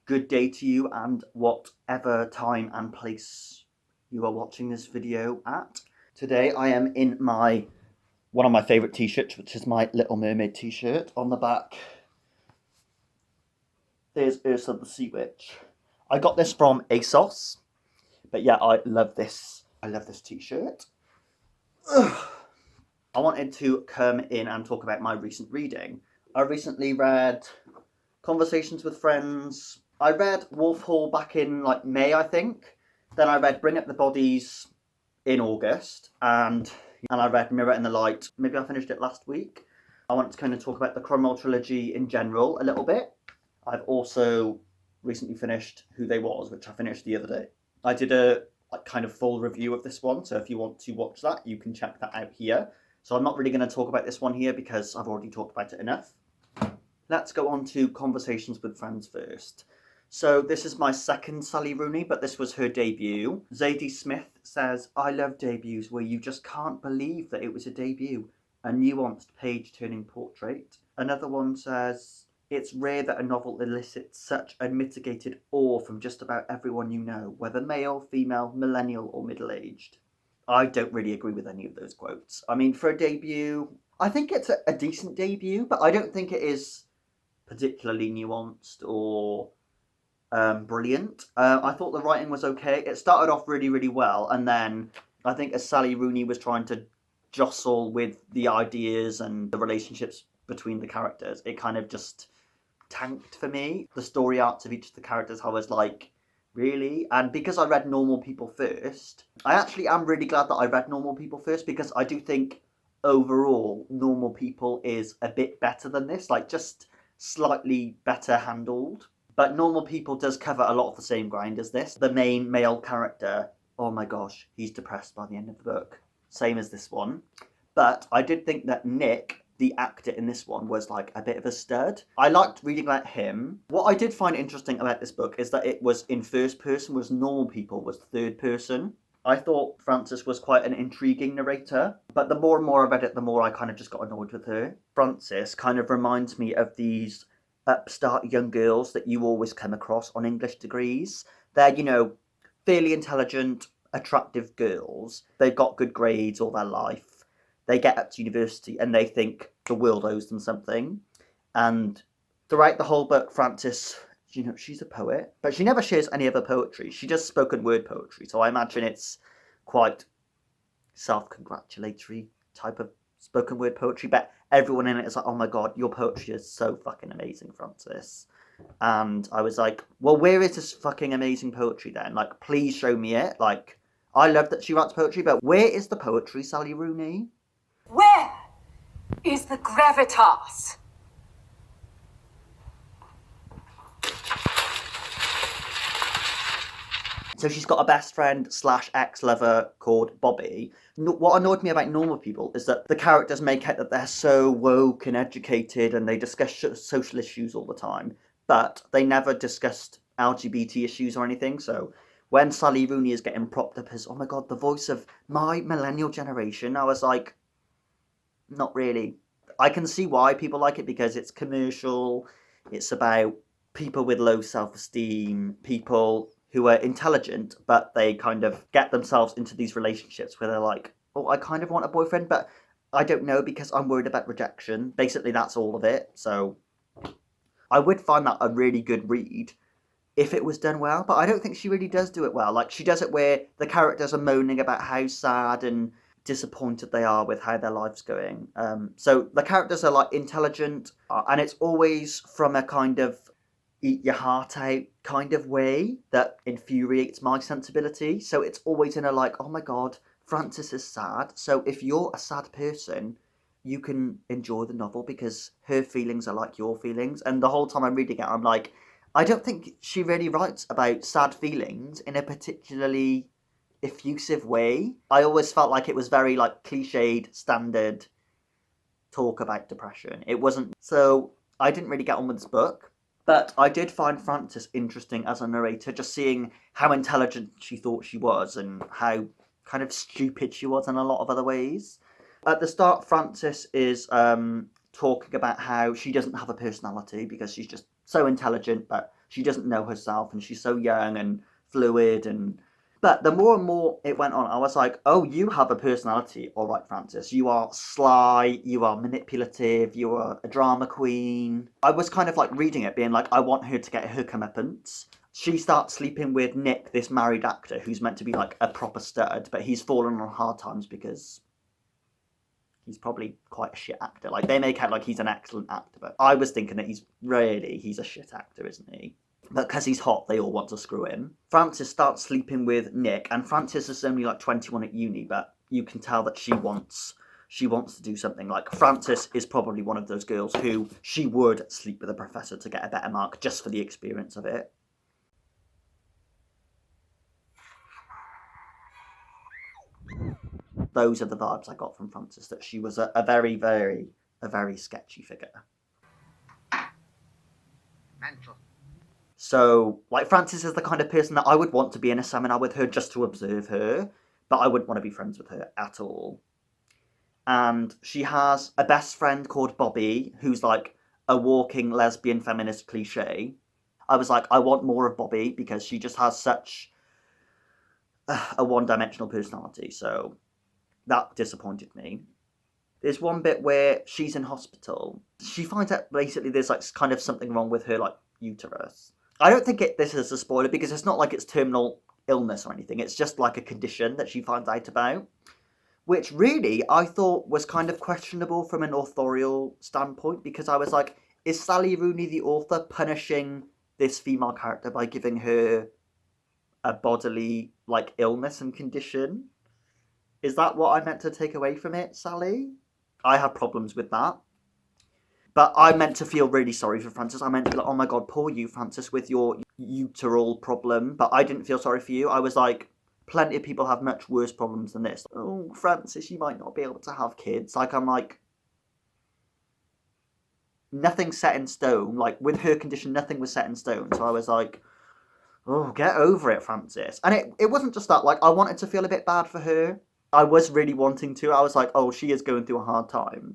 good day to you, and whatever time and place you are watching this video at. Today I am in one of my favourite t-shirts, which is my Little Mermaid t-shirt. On the back there's Ursula the Sea Witch. I got this from ASOS, but yeah, I love this t-shirt. I wanted to come in and talk about my recent reading. I recently read Conversations with Friends. I read Wolf Hall back in May, I think. Then I read Bring Up the Bodies in August, and I read Mirror in the Light. Maybe I finished it last week. I want to kind of talk about the Cromwell Trilogy in general a little bit. I've also recently finished Who They Was, which I finished the other day. I did a kind of full review of this one, so if you want to watch that, you can check that out here. So I'm not really going to talk about this one here because I've already talked about it enough. Let's go on to Conversations with Friends first. So this is my second Sally Rooney, but this was her debut. Zadie Smith says, I love debuts where you just can't believe that it was a debut. A nuanced page-turning portrait. Another one says, it's rare that a novel elicits such unmitigated awe from just about everyone you know, whether male, female, millennial or middle-aged. I don't really agree with any of those quotes. I mean, for a debut, I think it's a decent debut, but I don't think it is particularly nuanced or brilliant. I thought the writing was okay. It started off really, really well, and then I think as Sally Rooney was trying to jostle with the ideas and the relationships between the characters, it kind of just tanked for me. The story arcs of each of the characters, I was like, really? And because I read Normal People first, I actually am really glad that I read Normal People first, because I do think overall Normal People is a bit better than this, just slightly better handled. But Normal People does cover a lot of the same ground as this. The main male character, oh my gosh, he's depressed by the end of the book. Same as this one. But I did think that Nick, the actor in this one, was a bit of a stud. I liked reading about him. What I did find interesting about this book is that it was in first person, whereas Normal People was third person. I thought Frances was quite an intriguing narrator, but the more and more I read it, the more I kind of just got annoyed with her. Frances kind of reminds me of these upstart young girls that you always come across on English degrees. They're, fairly intelligent, attractive girls. They've got good grades all their life. They get up to university and they think the world owes them something. And throughout the whole book, Frances, she's a poet, but she never shares any of her poetry. She does spoken word poetry, so I imagine it's quite self-congratulatory type of spoken word poetry, but everyone in it is like, oh my god, your poetry is so fucking amazing, Frances. And I was like, well, where is this fucking amazing poetry then? Please show me it. I love that she writes poetry, but where is the poetry, Sally Rooney? Where is the gravitas? So she's got a best friend / ex-lover called Bobby. What annoyed me about Normal People is that the characters make out that they're so woke and educated and they discuss social issues all the time, but they never discussed LGBT issues or anything. So when Sally Rooney is getting propped up as, oh my god, the voice of my millennial generation, I was like, not really. I can see why people like it, because it's commercial, it's about people with low self-esteem, people who are intelligent, but they kind of get themselves into these relationships where they're like, oh, I kind of want a boyfriend, but I don't know because I'm worried about rejection. Basically, that's all of it. So I would find that a really good read if it was done well, but I don't think she really does do it well. She does it where the characters are moaning about how sad and disappointed they are with how their life's going. So the characters are intelligent, and it's always from a kind of eat your heart out kind of way that infuriates my sensibility. So it's always in a oh my god, Frances is sad. So if you're a sad person, you can enjoy the novel because her feelings are like your feelings. And the whole time I'm reading it, I'm like, I don't think she really writes about sad feelings in a particularly effusive way. I always felt like it was very cliched, standard talk about depression. It wasn't, so I didn't really get on with this book. But I did find Frances interesting as a narrator, just seeing how intelligent she thought she was and how kind of stupid she was in a lot of other ways. At the start, Frances is talking about how she doesn't have a personality because she's just so intelligent, but she doesn't know herself and she's so young and fluid. But the more and more it went on, I was like, oh, you have a personality, all right, Frances. You are sly, you are manipulative, you are a drama queen. I was kind of like reading it, being like, I want her to get her comeuppance. She starts sleeping with Nick, this married actor who's meant to be like a proper stud, but he's fallen on hard times because he's probably quite a shit actor. Like, they make out like he's an excellent actor, but I was thinking that he's a shit actor, isn't he? But because he's hot, they all want to screw him. Frances starts sleeping with Nick, and Frances is only like 21 at uni, but you can tell that she wants to do something. Like, Frances is probably one of those girls who she would sleep with a professor to get a better mark just for the experience of it. Those are the vibes I got from Frances, that she was a very, very sketchy figure. Mantel. So, like, Frances is the kind of person that I would want to be in a seminar with her just to observe her, but I wouldn't want to be friends with her at all. And she has a best friend called Bobby, who's like a walking lesbian feminist cliche. I was like, I want more of Bobby because she just has such a one-dimensional personality, so that disappointed me. There's one bit where she's in hospital. She finds out basically there's like kind of something wrong with her like uterus. I don't think this is a spoiler because it's not like it's terminal illness or anything. It's just like a condition that she finds out about, which really I thought was kind of questionable from an authorial standpoint, because I was like, is Sally Rooney, the author, punishing this female character by giving her a bodily like illness and condition? Is that what I meant to take away from it, Sally? I have problems with that. But I meant to feel really sorry for Frances. I meant to be like, oh my god, poor you, Frances, with your uteral problem. But I didn't feel sorry for you. I was like, plenty of people have much worse problems than this. Oh, Frances, you might not be able to have kids. Like, I'm like, nothing's set in stone. Like, with her condition, nothing was set in stone. So I was like, oh, get over it, Frances. And it wasn't just that. Like, I wanted to feel a bit bad for her. I was really wanting to. I was like, oh, she is going through a hard time.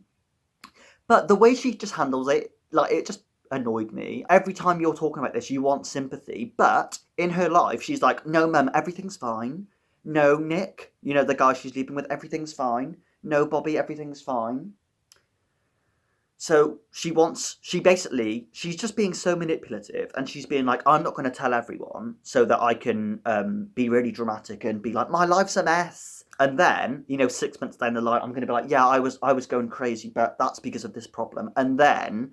But the way she just handles it, like, it just annoyed me. Every time you're talking about this, you want sympathy. But in her life, she's like, no, Mum, everything's fine. No, Nick, you know, the guy she's sleeping with, everything's fine. No, Bobby, everything's fine. So she's just being so manipulative, and she's being like, I'm not going to tell everyone so that I can be really dramatic and be like, my life's a mess. And then, 6 months down the line, I'm going to be like, yeah, I was going crazy, but that's because of this problem. And then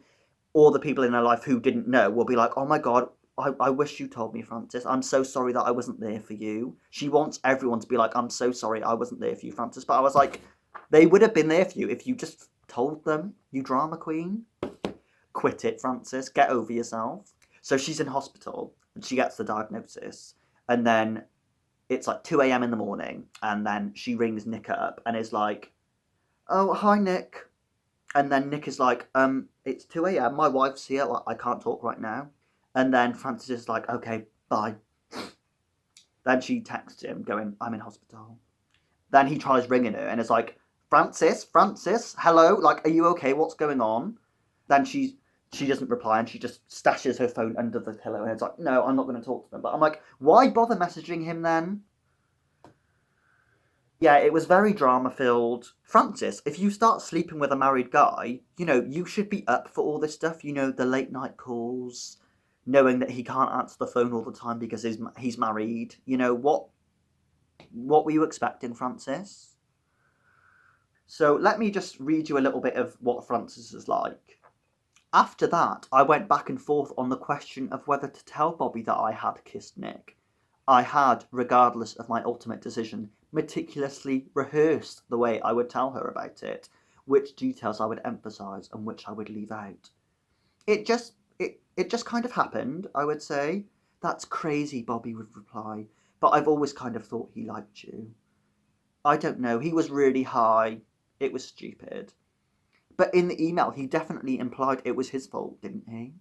all the people in her life who didn't know will be like, oh my god, I wish you told me, Frances. I'm so sorry that I wasn't there for you. She wants everyone to be like, I'm so sorry I wasn't there for you, Frances. But I was like, they would have been there for you if you just told them, you drama queen. Quit it, Frances. Get over yourself. So she's in hospital and she gets the diagnosis. And then it's like 2 a.m. in the morning, and then she rings Nick up and is like, oh, hi, Nick. And then Nick is like, it's 2 a.m, my wife's here, like, I can't talk right now. And then Frances is like, okay, bye. Then she texts him going, I'm in hospital. Then he tries ringing her and is like, Frances, hello, like, are you okay, what's going on? Then she doesn't reply, and she just stashes her phone under the pillow, and it's like, no, I'm not going to talk to them. But I'm like, why bother messaging him then? Yeah, it was very drama-filled. Frances, if you start sleeping with a married guy, you should be up for all this stuff, the late-night calls, knowing that he can't answer the phone all the time because he's married. What were you expecting, Frances? So let me just read you a little bit of what Frances is like. After that, I went back and forth on the question of whether to tell Bobby that I had kissed Nick. I had, regardless of my ultimate decision, meticulously rehearsed the way I would tell her about it, which details I would emphasise and which I would leave out. It just kind of happened, I would say. That's crazy, Bobby would reply, but I've always kind of thought he liked you. I don't know, he was really high. It was stupid. But in the email, he definitely implied it was his fault, didn't he?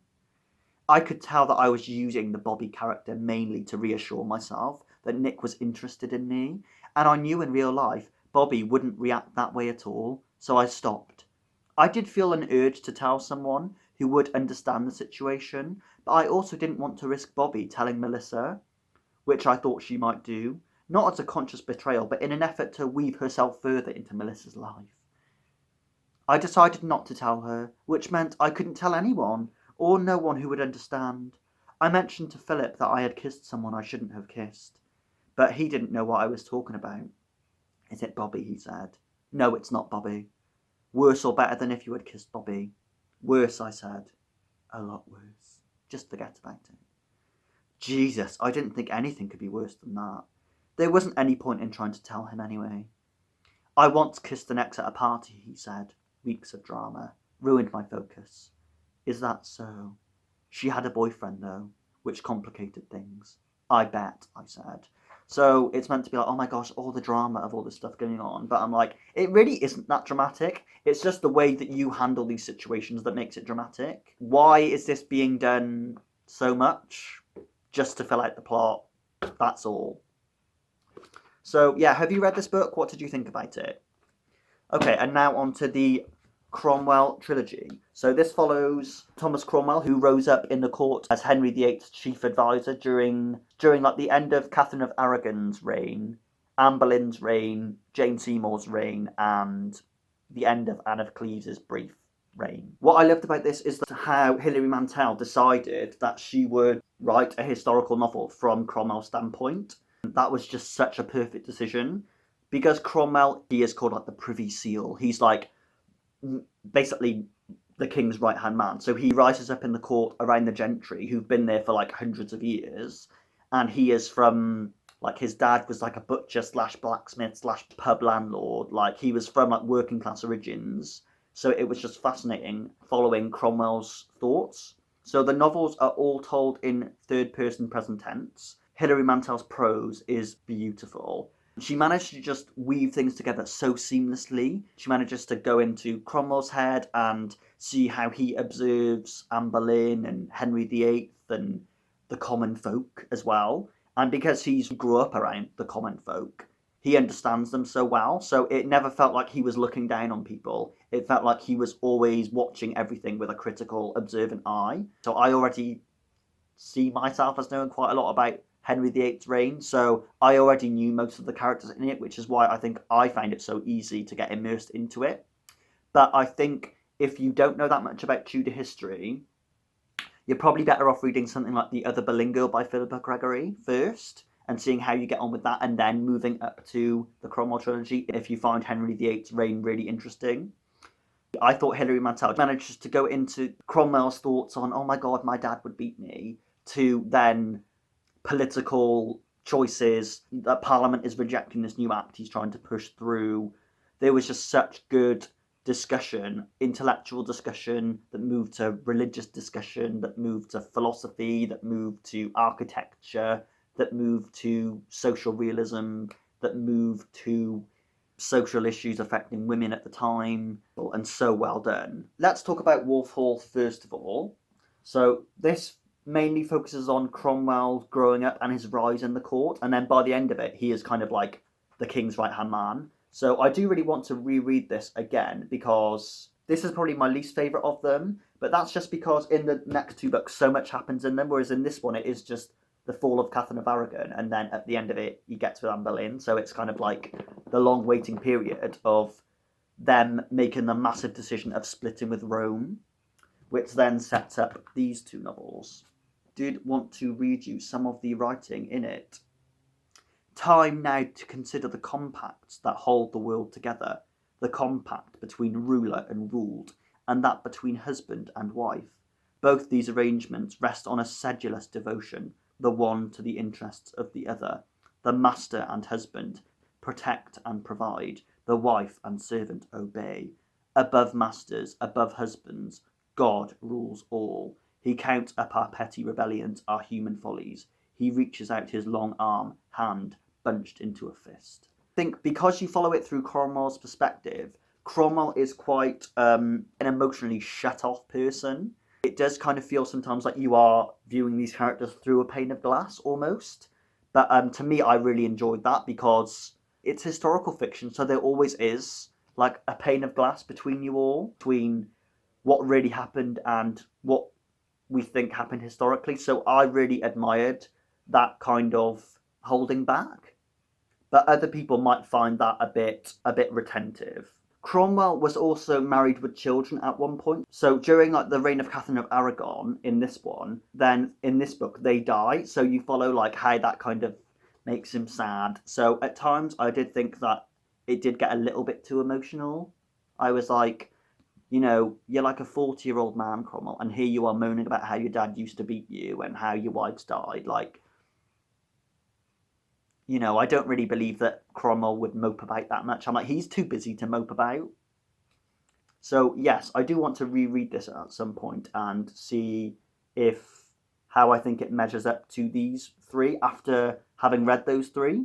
I could tell that I was using the Bobby character mainly to reassure myself that Nick was interested in me, and I knew in real life Bobby wouldn't react that way at all, so I stopped. I did feel an urge to tell someone who would understand the situation, but I also didn't want to risk Bobby telling Melissa, which I thought she might do, not as a conscious betrayal, but in an effort to weave herself further into Melissa's life. I decided not to tell her, which meant I couldn't tell anyone, or no one who would understand. I mentioned to Philip that I had kissed someone I shouldn't have kissed, but he didn't know what I was talking about. Is it Bobby, he said. No, it's not Bobby. Worse or better than if you had kissed Bobby. Worse, I said. A lot worse. Just forget about it. Jesus, I didn't think anything could be worse than that. There wasn't any point in trying to tell him anyway. I once kissed an ex at a party, he said. Weeks of drama. Ruined my focus. Is that so? She had a boyfriend, though, which complicated things. I bet, I said. So it's meant to be like, oh my gosh, all the drama of all this stuff going on. But I'm like, it really isn't that dramatic. It's just the way that you handle these situations that makes it dramatic. Why is this being done so much? Just to fill out the plot. That's all. So, yeah, have you read this book? What did you think about it? Okay, and now on to the Cromwell Trilogy. So this follows Thomas Cromwell, who rose up in the court as Henry VIII's chief advisor during like the end of Catherine of Aragon's reign, Anne Boleyn's reign, Jane Seymour's reign, and the end of Anne of Cleves' brief reign. What I loved about this is how Hilary Mantel decided that she would write a historical novel from Cromwell's standpoint. That was just such a perfect decision, because Cromwell, he is called like the Privy Seal. He's like basically the king's right hand man. So he rises up in the court around the gentry who've been there for like hundreds of years, and he is from like, his dad was like a butcher slash blacksmith slash pub landlord. Like, he was from like working class origins. So it was just fascinating following Cromwell's thoughts. So the novels are all told in third person present tense. Hilary Mantel's prose is beautiful. She managed to just weave things together so seamlessly. She manages to go into Cromwell's head and see how he observes Anne Boleyn and Henry VIII and the common folk as well. And because he grew up around the common folk, he understands them so well. So it never felt like he was looking down on people. It felt like he was always watching everything with a critical, observant eye. So I already see myself as knowing quite a lot about Henry VIII's reign, so I already knew most of the characters in it, which is why I think I find it so easy to get immersed into it. But I think if you don't know that much about Tudor history, you're probably better off reading something like The Other Boleyn Girl by Philippa Gregory first, and seeing how you get on with that, and then moving up to the Cromwell Trilogy if you find Henry VIII's reign really interesting. I thought Hilary Mantel managed to go into Cromwell's thoughts on, oh my god, my dad would beat me, to then political choices, that Parliament is rejecting this new act he's trying to push through. There was just such good discussion, intellectual discussion, that moved to religious discussion, that moved to philosophy, that moved to architecture, that moved to social realism, that moved to social issues affecting women at the time, and so well done. Let's talk about Wolf Hall first of all. So this mainly focuses on Cromwell growing up and his rise in the court, and then by the end of it, he is kind of like the king's right-hand man. So I do really want to reread this again, because this is probably my least favourite of them, but that's just because in the next two books so much happens in them, whereas in this one it is just the fall of Catherine of Aragon, and then at the end of it, you get to Anne Boleyn, so it's kind of like the long waiting period of them making the massive decision of splitting with Rome, which then sets up these two novels. Did want to read you some of the writing in it. Time now to consider the compacts that hold the world together, the compact between ruler and ruled, and that between husband and wife. Both these arrangements rest on a sedulous devotion, the one to the interests of the other. The master and husband protect and provide, the wife and servant obey. Above masters, above husbands, God rules all. He counts up our petty rebellions, our human follies. He reaches out his long arm, hand, bunched into a fist. I think because you follow it through Cromwell's perspective, Cromwell is quite an emotionally shut-off person. It does kind of feel sometimes like you are viewing these characters through a pane of glass, almost. But to me, I really enjoyed that, because it's historical fiction, so there always is like a pane of glass between you all, between what really happened and what we think happened historically. So I really admired that kind of holding back. But other people might find that a bit retentive. Cromwell was also married with children at one point. So during like the reign of Catherine of Aragon in this one, then in this book they die. So you follow like how that kind of makes him sad. So at times I did think that it did get a little bit too emotional. I was like, you're like a 40-year-old man, Cromwell, and here you are moaning about how your dad used to beat you and how your wives died. Like, I don't really believe that Cromwell would mope about that much. I'm like, he's too busy to mope about. So yes, I do want to reread this at some point and see how I think it measures up to these three after having read those three.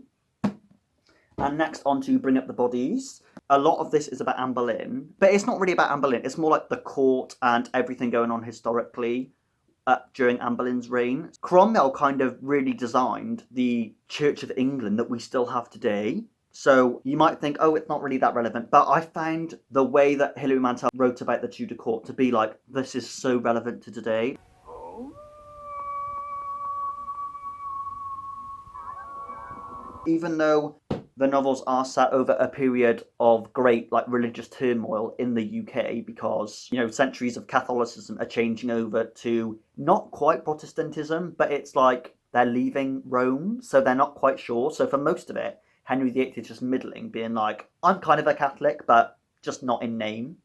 And next on to Bring Up the Bodies. A lot of this is about Anne Boleyn, but it's not really about Anne Boleyn. It's more like the court and everything going on historically during Anne Boleyn's reign. Cromwell kind of really designed the Church of England that we still have today. So you might think, oh, it's not really that relevant. But I found the way that Hilary Mantel wrote about the Tudor court to be like, this is so relevant to today. Even though the novels are set over a period of great like religious turmoil in the UK, because centuries of Catholicism are changing over to not quite Protestantism, but it's like they're leaving Rome, so they're not quite sure. So for most of it, Henry VIII is just middling, being like, I'm kind of a Catholic, but just not in name.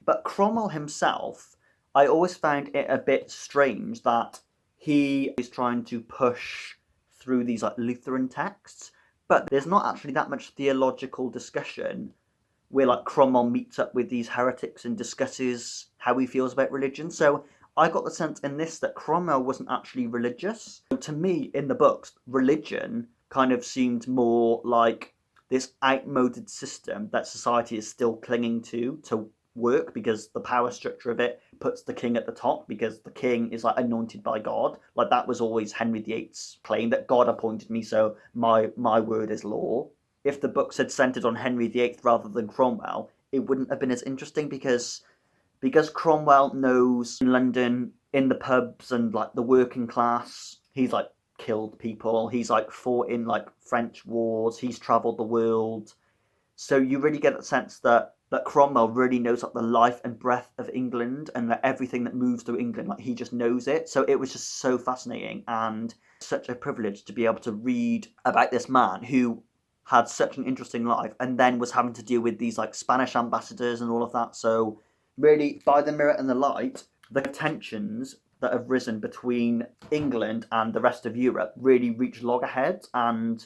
But Cromwell himself, I always found it a bit strange that he is trying to push through these like Lutheran texts, but there's not actually that much theological discussion where like Cromwell meets up with these heretics and discusses how he feels about religion. So I got the sense in this that Cromwell wasn't actually religious. To me, in the books, religion kind of seemed more like this outmoded system that society is still clinging to work, because the power structure of it puts the king at the top, because the king is like anointed by God. Like that was always Henry VIII's claim, that God appointed me, so my word is law. If the books had centered on Henry VIII rather than Cromwell, it wouldn't have been as interesting, because Cromwell knows in London, in the pubs and like the working class, he's like killed people, he's like fought in like French wars, he's travelled the world. So you really get the sense that Cromwell really knows like the life and breath of England, and that everything that moves through England, like he just knows it. So it was just so fascinating and such a privilege to be able to read about this man who had such an interesting life and then was having to deal with these like Spanish ambassadors and all of that. So really, by the mirror and the light, the tensions that have risen between England and the rest of Europe really reach loggerheads, and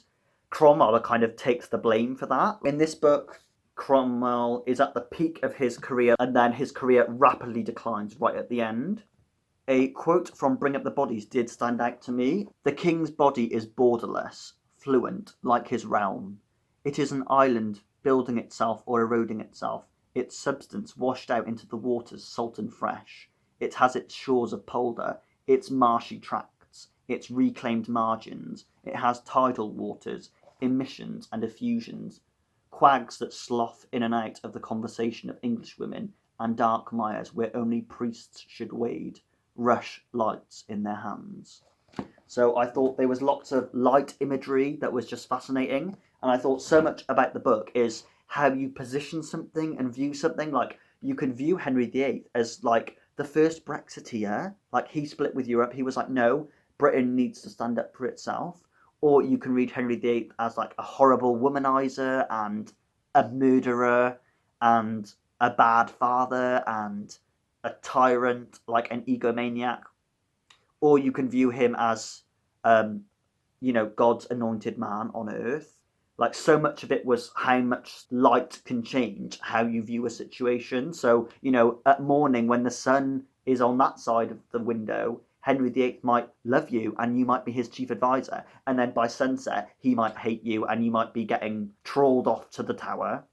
Cromwell kind of takes the blame for that. In this book, Cromwell is at the peak of his career, and then his career rapidly declines right at the end. A quote from Bring Up the Bodies did stand out to me. The king's body is borderless, fluent, like his realm. It is an island building itself or eroding itself, its substance washed out into the waters salt and fresh. It has its shores of polder, its marshy tracts, its reclaimed margins. It has tidal waters, emissions and effusions, quags that slough in and out of the conversation of Englishwomen, and dark mires where only priests should wade, rush lights in their hands. So I thought there was lots of light imagery that was just fascinating, and I thought so much about the book is how you position something and view something. Like, you can view Henry VIII as like the first Brexiteer, like he split with Europe, he was like, no, Britain needs to stand up for itself. Or you can read Henry VIII as like a horrible womanizer and a murderer and a bad father and a tyrant, like an egomaniac. Or you can view him as, God's anointed man on earth. Like, so much of it was how much light can change how you view a situation. So, at morning when the sun is on that side of the window, Henry VIII might love you and you might be his chief advisor. And then by sunset, he might hate you and you might be getting trawled off to the Tower.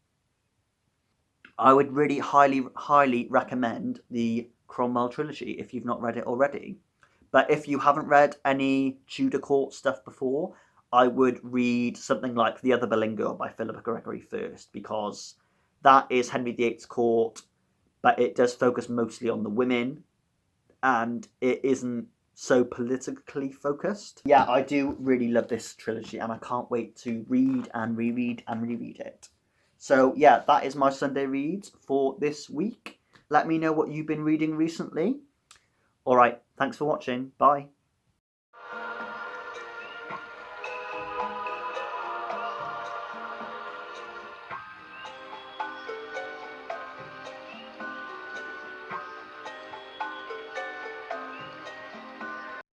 I would really highly, highly recommend the Cromwell Trilogy if you've not read it already. But if you haven't read any Tudor court stuff before, I would read something like The Other Boleyn Girl by Philippa Gregory first, because that is Henry VIII's court, but it does focus mostly on the women. and it isn't so politically focused. Yeah, I do really love this trilogy, and I can't wait to read and reread and reread it. So yeah, that is my Sunday reads for this week. Let me know what you've been reading recently. Alright, thanks for watching. Bye.